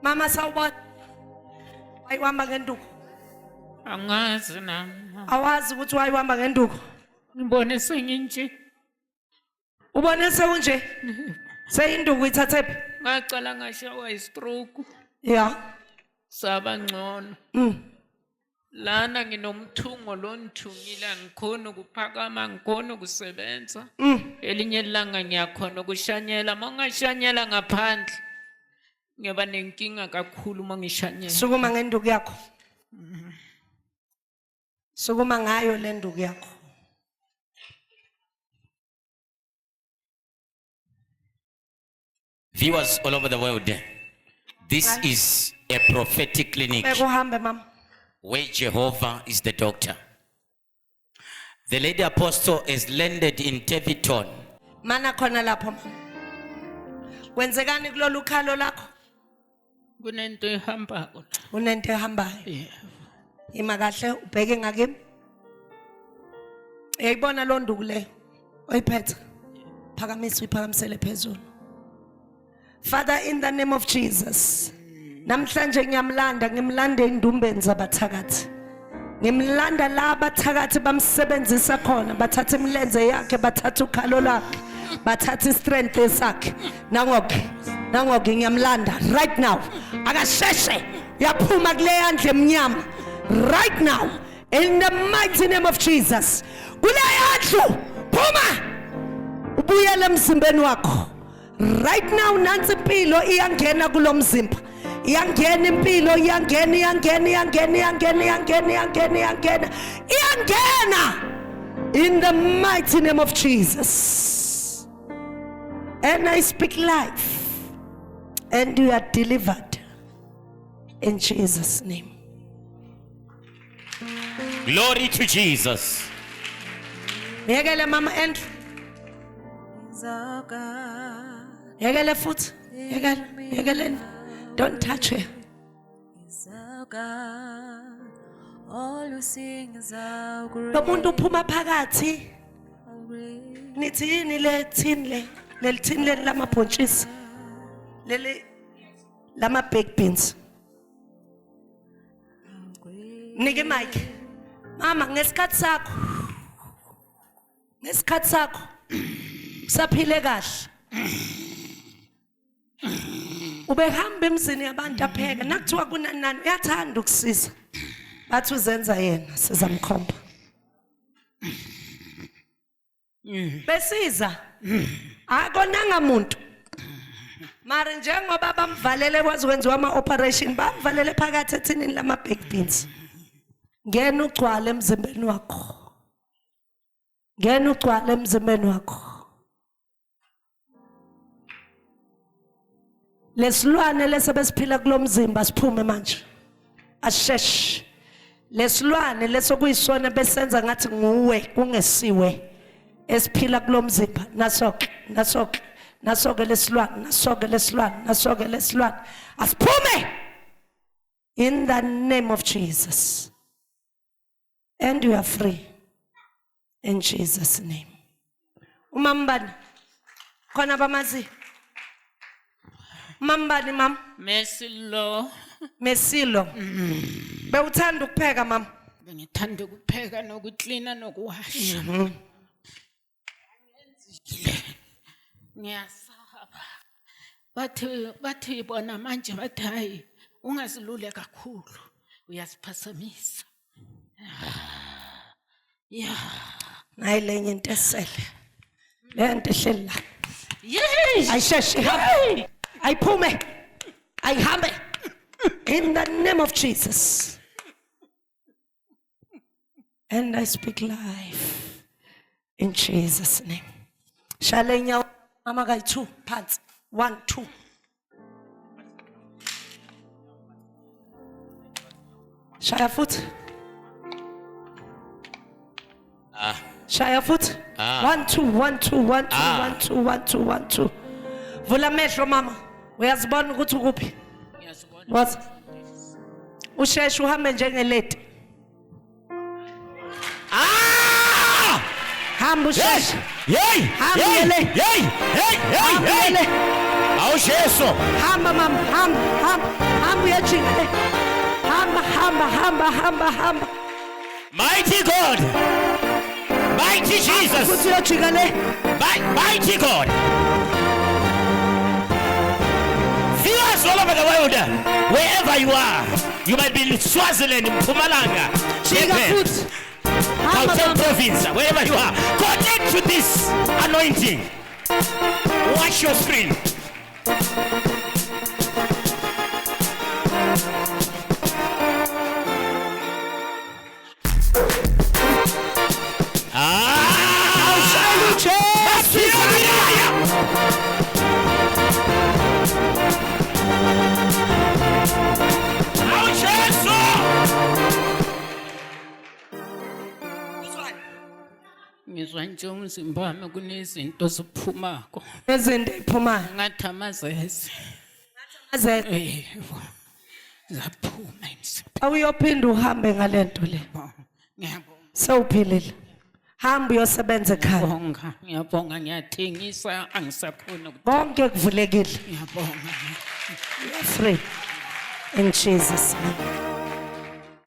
Mama sawubona. Wayihamba ngenduku. Angazi nami. Awazi ukuthi wayihamba ngenduku. Ngibone senginje. Ubone sekunje? Seyinduku ithathephi? Ngacala ngashawa istroke. Yeah. Saba ngcono. Lana nginomthungo lonithungile angikhona ukuphakama ngikhona ukusebenza. Elinye ilanga ngiyakhona ukushanyela mangashanyela ngaphandle. Ngiba nenkinga kakhulu mangishanyela. Sukuma ngenduku yakho. Sukuma ngayo le nduku yakho. Viewers all over the world, this is a prophetic clinic Bekuhambe mama. where Jehovah is the doctor. The lady apostle has landed in Teviton. Mana khona lapho mama. Kwenzekani kulolu khalo lakho? Kunento ehambako. Unento ehambayo. Ima kahle ubheke ngakimi. Uyayibona lo nduku le oyiphethe. Phakamisa uyiphakamisele phezulu. Father, in the name of Jesus. Namhlanje ngimlanda indumbeni zabathakathi. Ngimlanda la abathakathi bamsebenzisa khona, bathatha imilenze yakhe, bathatha ukhalo lakhe, bathatha istrength sakhe. Nangoke ngiyamlanda right now. Akasheshe yaphuma kule yandle emnyama right now in the mighty name of Jesus. Kule yandlu phuma ubuyele emzimbeni wakho. Right now nansi impilo iyangena kulomzimba. Iyangena impilo iyangena. In the mighty name of Jesus. And I speak life. And you are delivered. In Jesus' name. Glory to Jesus. Yekele mama Andrew. Yekele futhi. Yekele. Don't touch her. All you sing is how great. Lo muntu uphuma phakathi. Nithi yini le tin le? Le tin le lamabhontshisi. Lele lama baked beans. Nike mic. Mama ngesikhathi sakho. Ngesikhathi sakho. Saphile kahle. Ubehamba emzini yabantu apheka nakuthiwa kunanani uyathanda ukusiza. Bathi uzenza yena sizamkhomba. Besiza. Akonanga umuntu. Mara njengoba bamvalele kwazi kwenziwa ama operation bamvalele phakathi ethinini lama baked beans. Ngena ugcwale emzimbeni wakho. Ngena ugcwale emzimbeni wakho. Lesilwane lesebesiphila kulomzimba siphume manje. Asheshe. Lesilwane lesokuyisona besenza ngathi nguwe kungesiwe. Esiphila kulomzimba nasoke lesilwane. Asiphume. In the name of Jesus. And you are free. In Jesus' name. Umambani. Khona bamazi. Mambani mam. Mesilo. Mesilo. Bewuthanda ukupheka mam. Bengithanda ukupheka nokuklina nokuwasha. Ngiyasaba. Bathi bona manje bathi hayi ungazilule kakhulu uyasiphasamisa. Yeah. Nayilenye into esele. Le nto ehleli la. Yes. Ayisheshe. Ayiphume. Ayihambe. In the name of Jesus. And I speak life. In Jesus' name. Shale nyawo mama kayi 2 phansi. 1 2. Shaya futhi. Shaya futhi. 1 2 1 2 1 2 1 2 1 2 1 2. Vula amehlo mama. Uyazibona ukuthi ukuphi? Ngiyazibona. What? Usheshe uhambe njengelady. Hamba usheshe. Yey! Hambele. Yey! Hambele. Awusheso. Hamba mama, hamba. hamba. Mighty God. Mighty Jesus. Futhi uyojika le. Mighty God. Viewers all over the world, wherever you are, you might be in Swaziland, Mpumalanga, Jika Durban, futhi. Hamba Gauteng mama. province, wherever you are, connect to this anointing. Watch your screen. ngizwa nje umzimba wami kunezinto ziphumako Ezinto iphumayo. ngathi amazeze yebo zaphuma emzimbeni. Awuyophinda uhambe ngalento le. Ngiyabonga, Sewuphilile. Hamba uyosebenza ekhaya. ngiyabonga, ngiyathengisa, angisakhona Konke kuvulekile. ngiyabonga. Free. In Jesus' name.